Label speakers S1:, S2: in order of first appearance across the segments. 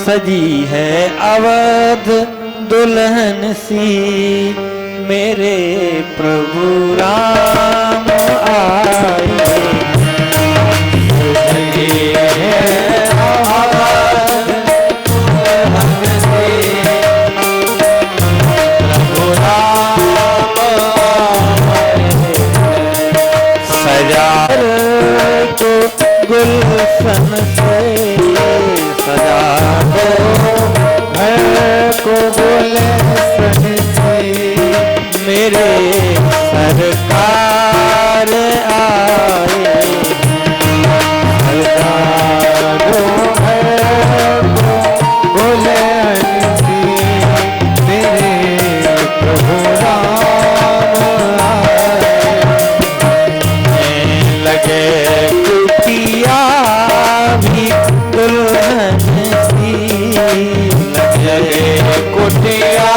S1: सजी है अवध दुल्हन सी, मेरे प्रभु राम आए। सजी है अवध दुल्हन सी, प्रभु राम आए। सजा तो गुलशन से, सजा दो घर को गुलशन से, मेरे सरकार आए। सजा दो घर को गुलशन से, मेरे प्रभु राम आए। लगे कुटिया भी दुल्हन सी, लगे कुटिया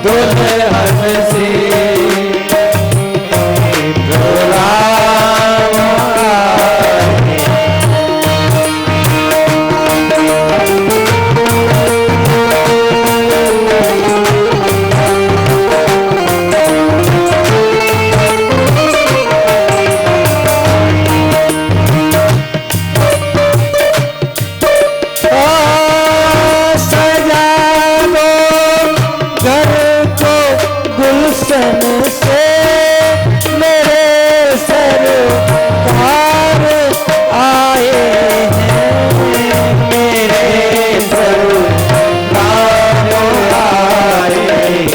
S1: दुल्हन सी, राम आए। गुलशन से, मेरे सरकार आए हैं, मेरे सरकार आए हैं।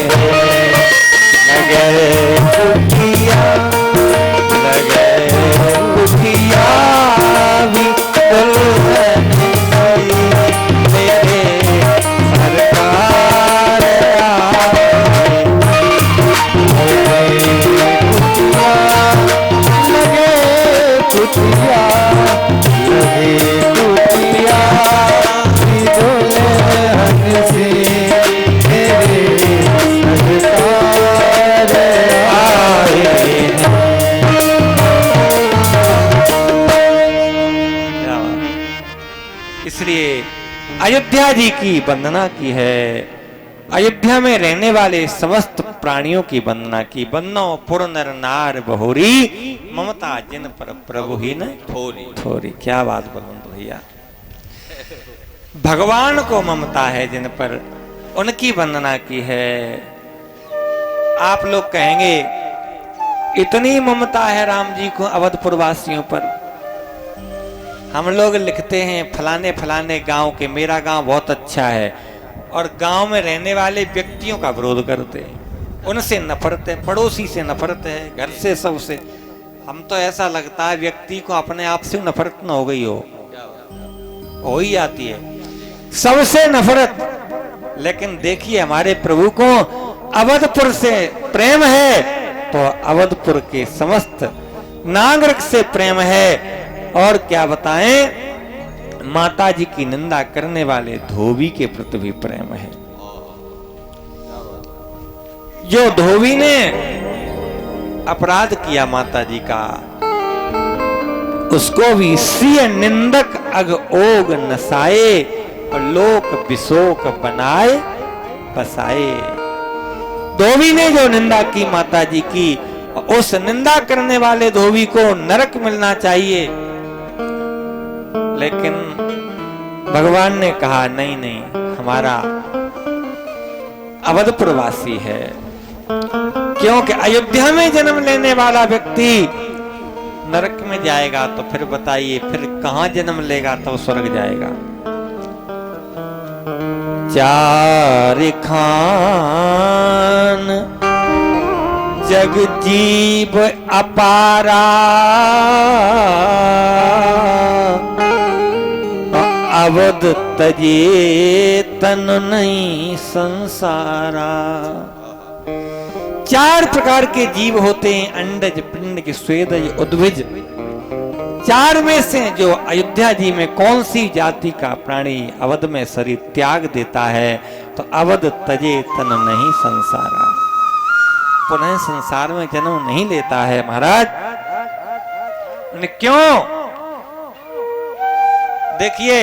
S1: लगे कुटिया, लगे कुटिया भी दुल्हन सी, मेरे सरकार आए। लगे कुटिया, लगे कुटिया दुल्हन से, मेरे सरकार आए हैं। इसलिए अयोध्या जी की वंदना की है, अयोध्या में रहने वाले समस्त प्राणियों की वंदना की। वंदनो पुर नर नार बहुरी, ममता जिन पर प्रभु ही न थोरी। थोरी, क्या बात बोलूं भैया। भगवान को ममता है जिन पर, उनकी वंदना की है। आप लोग कहेंगे इतनी ममता है राम जी को अवधपुर वासियों पर। हम लोग लिखते हैं फलाने फलाने गांव के, मेरा गांव बहुत अच्छा है, और गांव में रहने वाले व्यक्तियों का विरोध करते हैं, उनसे नफरत है, पड़ोसी से नफरत है, घर से, सबसे। हम तो ऐसा लगता है व्यक्ति को अपने आप से नफरत न हो गई हो ही आती है, सबसे नफरत। लेकिन देखिए हमारे प्रभु को अवधपुर से प्रेम है, तो अवधपुर के समस्त नागरिक से प्रेम है। और क्या बताएं, माता जी की निंदा करने वाले धोबी के प्रति भी प्रेम है। जो धोबी ने अपराध किया माता जी का, उसको भी सिय निंदक अग ओग नसाए, और लोक विशोक बनाए बसाए। धोबी ने जो निंदा की माता जी की, उस निंदा करने वाले धोबी को नरक मिलना चाहिए, लेकिन भगवान ने कहा नहीं नहीं, हमारा अवधपुर वासी है। क्योंकि अयोध्या में जन्म लेने वाला व्यक्ति नरक में जाएगा, तो फिर बताइए फिर कहां जन्म लेगा, तो स्वर्ग जाएगा। चार खान जग जीव अपारा, अवध तजे तन नहीं संसारा। चार प्रकार के जीव होते हैं, अंडज, पिंडज, स्वेदज, उद्भिज। चार में से जो अयोध्या जी में कौन सी जाति का प्राणी अवध में शरीर त्याग देता है, तो अवध तजे तन नहीं संसारा, पुनः संसार में जन्म नहीं लेता है। महाराज क्यों? देखिए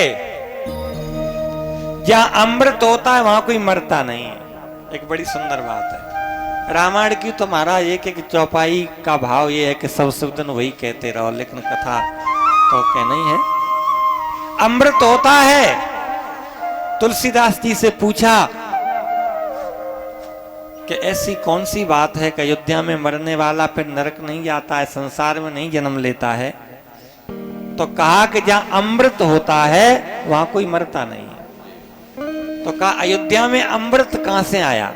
S1: जहां अमृत होता है वहां कोई मरता नहीं है। एक बड़ी सुंदर बात है रामायण की। तो महाराज एक एक चौपाई का भाव ये है कि सब दिन वही कहते रहो, लेकिन कथा तो कहना ही है। अमृत होता है। तुलसीदास जी से पूछा कि ऐसी कौन सी बात है कि अयोध्या में मरने वाला फिर नरक नहीं जाता है, संसार में नहीं जन्म लेता है। तो कहा कि जहां अमृत होता है वहां कोई मरता नहीं है। तो कहा अयोध्या में अमृत कहां से आया?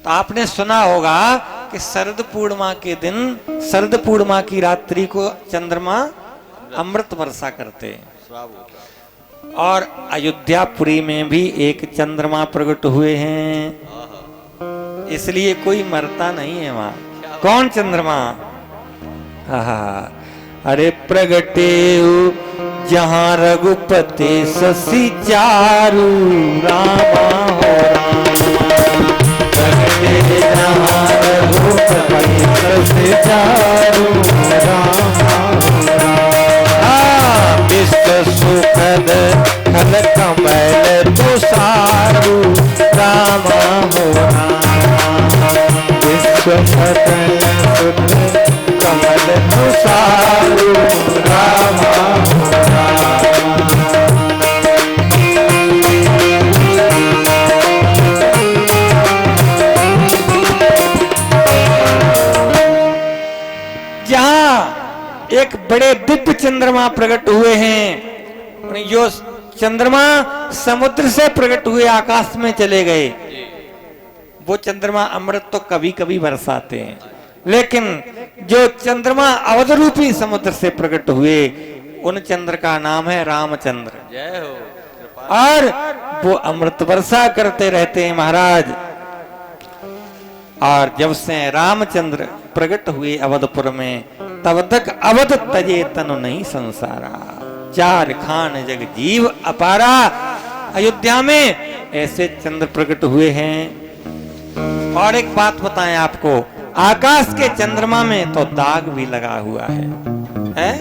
S1: तो आपने सुना होगा कि शरद पूर्णिमा के दिन, शरद पूर्णिमा की रात्रि को चंद्रमा अमृत वर्षा करते हैं। और अयोध्यापुरी में भी एक चंद्रमा प्रकट हुए हैं, इसलिए कोई मरता नहीं है वहां। कौन चंद्रमा? अरे प्रगटे जहां रघुपति शशि चारु रामा हो रामा। प्रगटे जहां रघुपति शशि चारु रामा हो रामा। विश्व सुखद खल कमल तुषारु रामा हो रामा। विश्व सकल सुख कमल तुषारु रामा हो रामा। जहां एक बड़े दिव्य चंद्रमा प्रकट हुए हैं, जो चंद्रमा समुद्र से प्रकट हुए आकाश में चले गए। वो चंद्रमा अमृत तो कभी कभी बरसाते हैं, लेकिन जो चंद्रमा अवध रूपी समुद्र से प्रकट हुए उन चंद्र का नाम है रामचंद्र। जय हो। और वो अमृत वर्षा करते रहते हैं महाराज। और जब से रामचंद्र प्रकट हुए अवधपुर में, तब तक अवध तजे तनु नहीं संसारा। चार खान जग जीव अपारा। अयोध्या में ऐसे चंद्र प्रकट हुए हैं। और एक बात बताएं आपको, आकाश के चंद्रमा में तो दाग भी लगा हुआ है?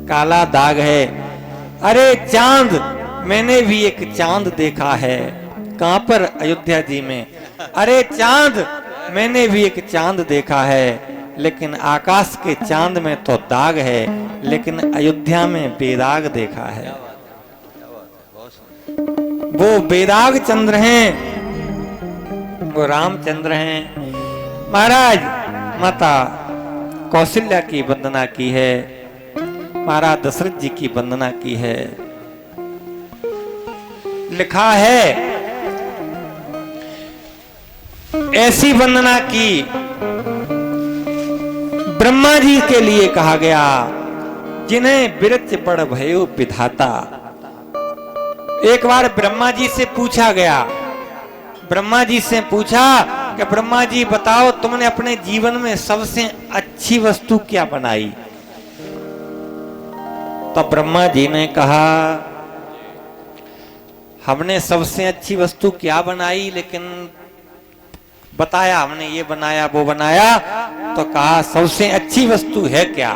S1: काला दाग है। अरे चांद, मैंने भी एक चांद देखा है। कहां पर? अयोध्या जी में। अरे चांद, मैंने भी एक चांद देखा है, लेकिन आकाश के चांद में तो दाग है, लेकिन अयोध्या में बेदाग देखा है। वो बेदाग चंद्र हैं, वो रामचंद्र हैं। महाराज माता कौशल्या की वंदना की है, महाराज दशरथ जी की वंदना की है। लिखा है ऐसी वंदना की ब्रह्मा जी के लिए कहा गया, जिन्हें बिरच बड़ भयो विधाता। एक बार ब्रह्मा जी से पूछा गया, ब्रह्मा जी से पूछा कि ब्रह्मा जी बताओ, तुमने अपने जीवन में सबसे अच्छी वस्तु क्या बनाई? तो ब्रह्मा जी ने कहा, हमने सबसे अच्छी वस्तु क्या बनाई, लेकिन बताया हमने ये बनाया वो बनाया। तो कहा सबसे अच्छी वस्तु है क्या?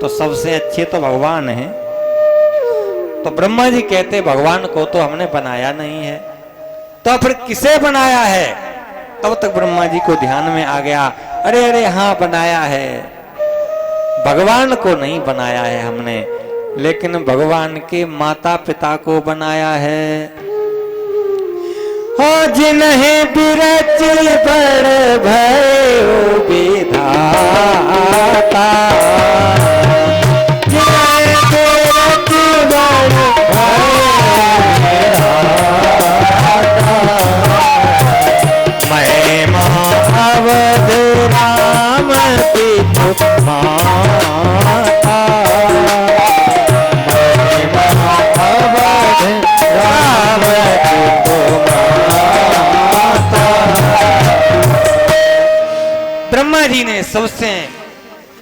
S1: तो सबसे अच्छे तो भगवान है। तो ब्रह्मा जी कहते भगवान को तो हमने बनाया नहीं है, तो फिर किसे बनाया है? तब तक ब्रह्मा जी को ध्यान में आ गया, अरे अरे हाँ बनाया है, भगवान को नहीं बनाया है हमने, लेकिन भगवान के माता पिता को बनाया है। हो जिन्हें बिरच बड़ भयो विधाता। जिन्हें बिरच बड़ भयो महिमा अवध राम पितु माता। महिमा अवध राम पितु ब्रह्मा जी ने सबसे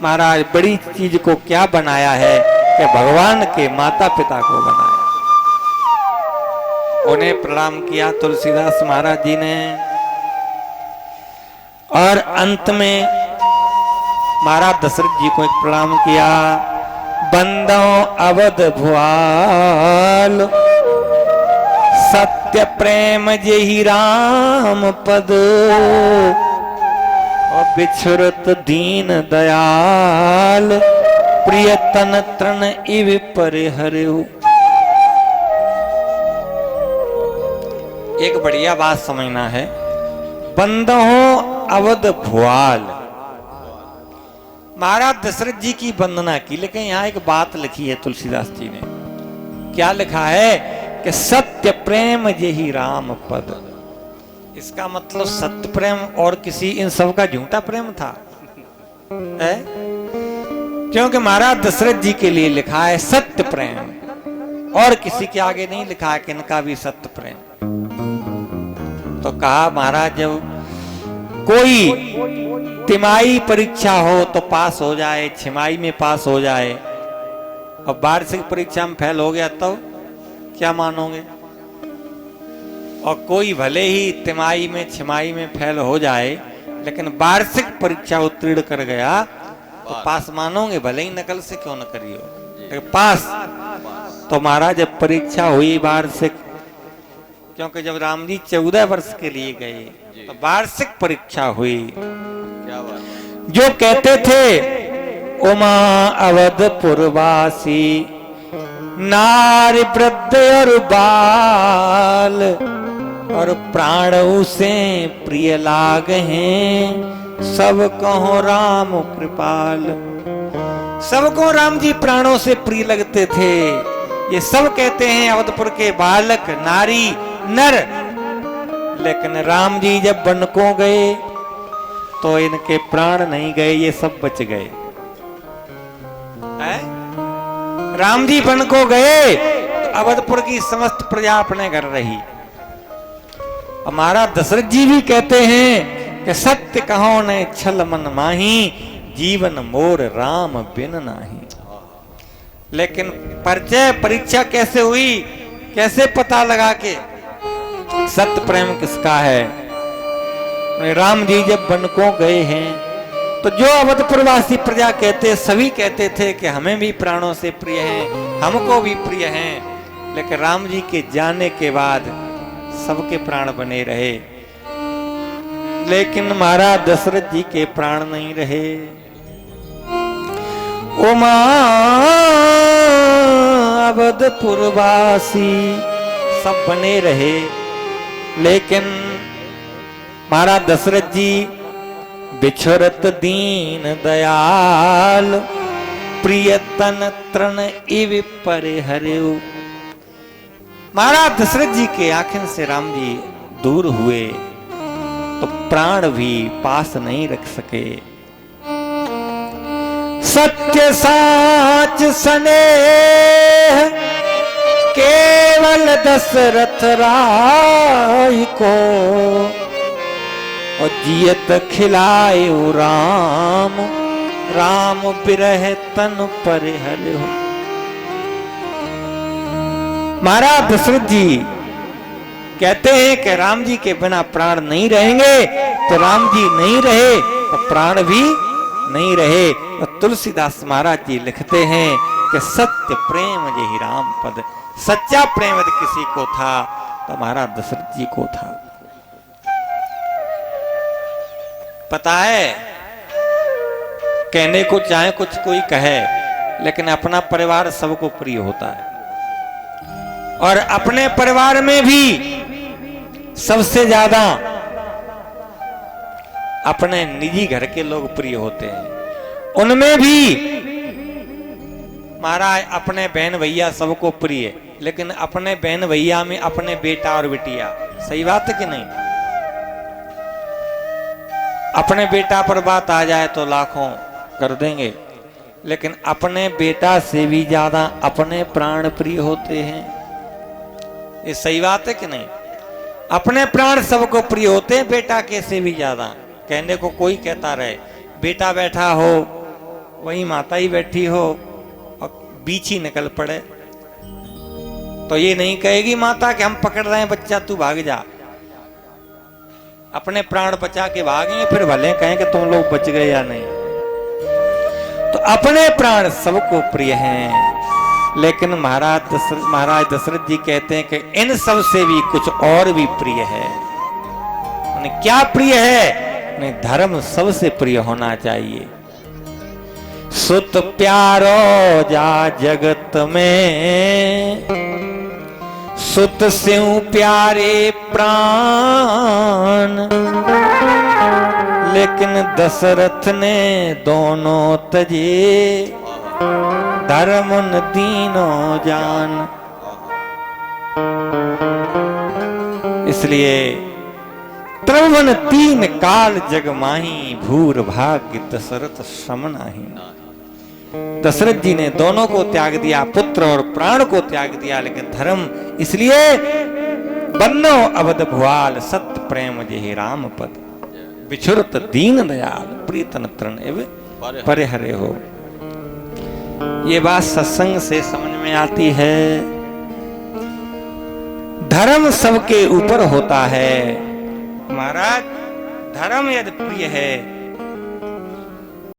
S1: महाराज बड़ी चीज को क्या बनाया है कि भगवान के माता पिता को बनाया। उन्हें प्रणाम किया तुलसीदास महाराज जी ने, और अंत में महाराज दशरथ जी को एक प्रणाम किया। बंदों अवध भुआल सत्य प्रेम जेहि राम पद, और बिछुरत दीन दयाल, प्रिय तन तृण इव परिहरऊ। एक बढ़िया बात समझना है, बंदहो अवध भुआल। महाराज दशरथ जी की वंदना की, लेकिन यहाँ एक बात लिखी है तुलसीदास जी ने। क्या लिखा है कि सत्य प्रेम जेहि राम पद। इसका मतलब सत्य प्रेम और किसी इन सब का झूठा प्रेम था है? क्योंकि महाराज दशरथ जी के लिए लिखा है सत्य प्रेम, और किसी के आगे नहीं लिखा है कि इनका भी सत्य प्रेम। तो कहा महाराज जब कोई तिमाही परीक्षा हो तो पास हो जाए, छिमाही में पास हो जाए, और वार्षिक परीक्षा में फेल हो गया तो क्या मानोगे? और कोई भले ही तिमाही में छिमाही में फेल हो जाए, लेकिन वार्षिक परीक्षा उत्तीर्ण कर गया तो पास मानोगे? भले ही नकल से क्यों न करियो, लेकिन पास। तो महाराज जब परीक्षा हुई वार्षिक, क्योंकि जब राम जी 14 वर्ष के लिए गए तो वार्षिक परीक्षा हुई। क्या बात? जो कहते थे उमा अवधपुरवासी, नारी वृद्ध और बाल, और प्राण उसे प्रिय लाग हैं, सब कहो राम कृपाल। सबको राम जी प्राणों से प्रिय लगते थे, ये सब कहते हैं अवधपुर के बालक, नारी, नर। लेकिन राम जी जब वन को गए तो इनके प्राण नहीं गए, ये सब बच गए। राम जी वन को गए तो अवधपुर की समस्त प्रजा अपने घर रही। हमारा दशरथ जी भी कहते हैं कि सत्य कहो ने छल मन माही, जीवन मोर राम बिन नाही। लेकिन परिचय परीक्षा कैसे हुई, कैसे पता लगा के सत्य प्रेम किसका है? राम जी जब वन को गए हैं तो जो अवधपुरवासी प्रजा कहते, सभी कहते थे कि हमें भी प्राणों से प्रिय हैं, हमको भी प्रिय हैं। लेकिन राम जी के जाने के बाद सबके प्राण बने रहे, लेकिन महाराज दशरथ जी के प्राण नहीं रहे। उमा अवधपुरवासी सब बने रहे, लेकिन महाराज दशरथ जी बिछुरत दीन दयाल, प्रिय तन तृण इव परिहरऊ। महाराज दशरथ जी के आंखों से राम जी दूर हुए तो प्राण भी पास नहीं रख सके। सत्य साच स्नेह केवल दशरथ राय को, और जियत खिलाए राम, राम बिरह तन परिहरऊ। महाराज दशरथ जी कहते हैं कि राम जी के बिना प्राण नहीं रहेंगे, तो राम जी नहीं रहे तो प्राण भी नहीं रहे। तो तुलसीदास महाराज जी लिखते हैं कि सत्य प्रेम जेहि राम पद। सच्चा प्रेम यदि किसी को था तो महाराज दशरथ जी को था। पता है, कहने को चाहे कुछ कोई कहे, लेकिन अपना परिवार सबको प्रिय होता है, और अपने परिवार में भी सबसे ज्यादा अपने निजी घर के लोग प्रिय होते हैं। उनमें भी महाराज अपने बहन भैया सबको प्रिय, लेकिन अपने बहन भैया में अपने बेटा और बेटिया। सही बात है कि नहीं? अपने बेटा पर बात आ जाए तो लाखों कर देंगे, लेकिन अपने बेटा से भी ज्यादा अपने प्राण प्रिय होते हैं। ये सही बात है कि नहीं? अपने प्राण सबको प्रिय होते हैं, बेटा के से भी ज्यादा। कहने को कोई कहता रहे, बेटा बैठा हो वही माता ही बैठी हो और बीच ही निकल पड़े, तो ये नहीं कहेगी माता कि हम पकड़ रहे हैं बच्चा, तू भाग जा। अपने प्राण बचा के भागेंगे, फिर भले कहें कि तुम लोग बच गए या नहीं। तो अपने प्राण सबको प्रिय हैं, लेकिन महाराज दशरथ जी कहते हैं कि इन सब से भी कुछ और भी प्रिय है। उन्हें क्या प्रिय है? उन्हें धर्म सबसे प्रिय होना चाहिए। सुत प्यारो जा जगत में, सुत स्यों प्यारे प्राण। लेकिन दशरथ ने दोनों तजे, धर्म न तीनों जान। इसलिए त्रिभुवन तीन काल जग माही, भूर भाग्य दशरथ सम नाही। दशरथ जी ने दोनों को त्याग दिया, पुत्र और प्राण को त्याग दिया, लेकिन धर्म इसलिए बन्नो अवध भुआल, सत्य प्रेम जेहि राम पद। बिछुरत दीन दयाल, प्रीतन तृण एव परिहरे हो। ये बात सत्संग से समझ में आती है। धर्म सबके ऊपर होता है। महाराज धर्म यदि प्रिय है